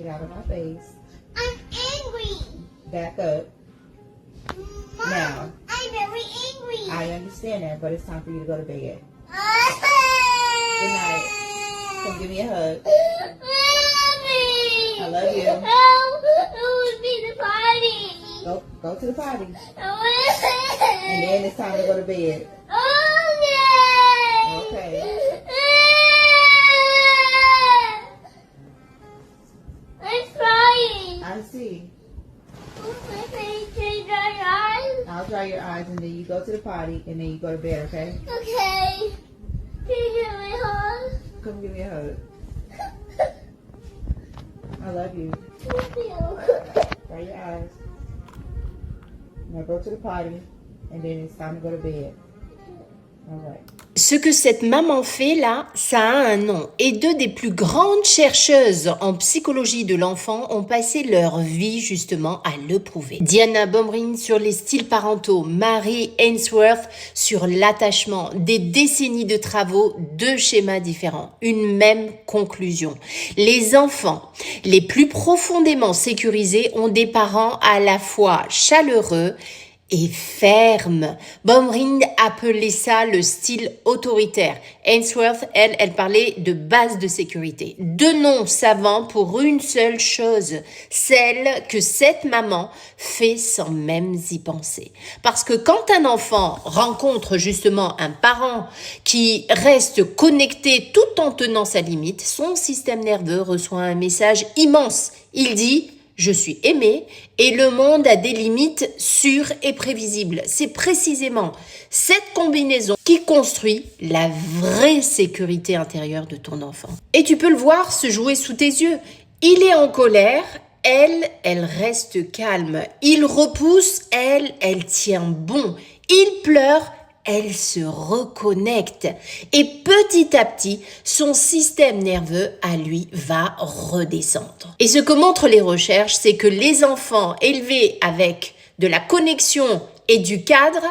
Get out of my face. I'm angry. Back up. Mom, Now. I'm very angry. I understand that, but it's time for you to go to bed. Good night. Come give me a hug. Mommy. I love you. Help. I want to be the party. Go to the party. I want And then it's time to go to bed. Okay. Okay. I'm crying. I see. Can you dry your eyes? I'll dry your eyes and then you go to the potty and then you go to bed, okay? Okay. Can you get my hug? Come give me a hug. I love you. Thank you. Dry your eyes. Now go to the potty and then it's time to go to bed. All right. Ce que cette maman fait là, ça a un nom. Et deux des plus grandes chercheuses en psychologie de l'enfant ont passé leur vie justement à le prouver. Diana Baumrind sur les styles parentaux, Mary Ainsworth sur l'attachement, des décennies de travaux, deux schémas différents, une même conclusion. Les enfants les plus profondément sécurisés ont des parents à la fois chaleureux et ferme. Baumrind appelait ça le style autoritaire. Ainsworth, elle parlait de base de sécurité. Deux noms savants pour une seule chose, celle que cette maman fait sans même y penser. Parce que quand un enfant rencontre justement un parent qui reste connecté tout en tenant sa limite, son système nerveux reçoit un message immense. Il dit: je suis aimé et le monde a des limites sûres et prévisibles. C'est précisément cette combinaison qui construit la vraie sécurité intérieure de ton enfant. Et tu peux le voir se jouer sous tes yeux. Il est en colère, elle reste calme. Il repousse, elle tient bon. Il pleure, elle se reconnecte et petit à petit, son système nerveux à lui va redescendre. Et ce que montrent les recherches, c'est que les enfants élevés avec de la connexion et du cadre,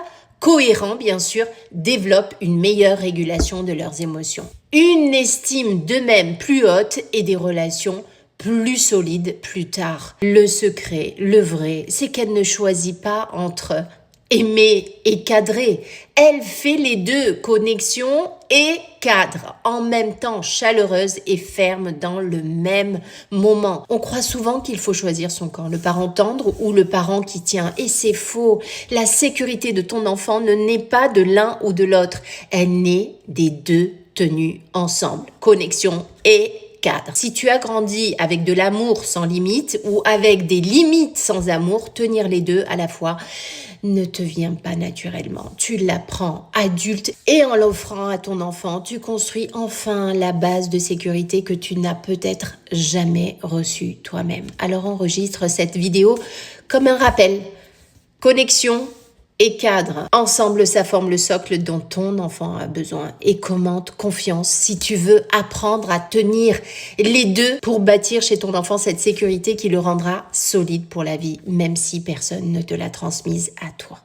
cohérent bien sûr, développent une meilleure régulation de leurs émotions, une estime d'eux-mêmes plus haute et des relations plus solides plus tard. Le secret, le vrai, c'est qu'elle ne choisit pas entre aimer et cadrer. Elle fait les deux, connexion et cadre, en même temps chaleureuse et ferme dans le même moment. On croit souvent qu'il faut choisir son camp, le parent tendre ou le parent qui tient. Et c'est faux. La sécurité de ton enfant ne naît pas de l'un ou de l'autre. Elle naît des deux tenus ensemble. Connexion et cadre. Si tu as grandi avec de l'amour sans limite ou avec des limites sans amour, tenir les deux à la fois ne te vient pas naturellement. Tu l'apprends adulte et en l'offrant à ton enfant, tu construis enfin la base de sécurité que tu n'as peut-être jamais reçue toi-même. Alors enregistre cette vidéo comme un rappel. Connexion et cadre. Ensemble, ça forme le socle dont ton enfant a besoin. Et commente confiance si tu veux apprendre à tenir les deux pour bâtir chez ton enfant cette sécurité qui le rendra solide pour la vie, même si personne ne te l'a transmise à toi.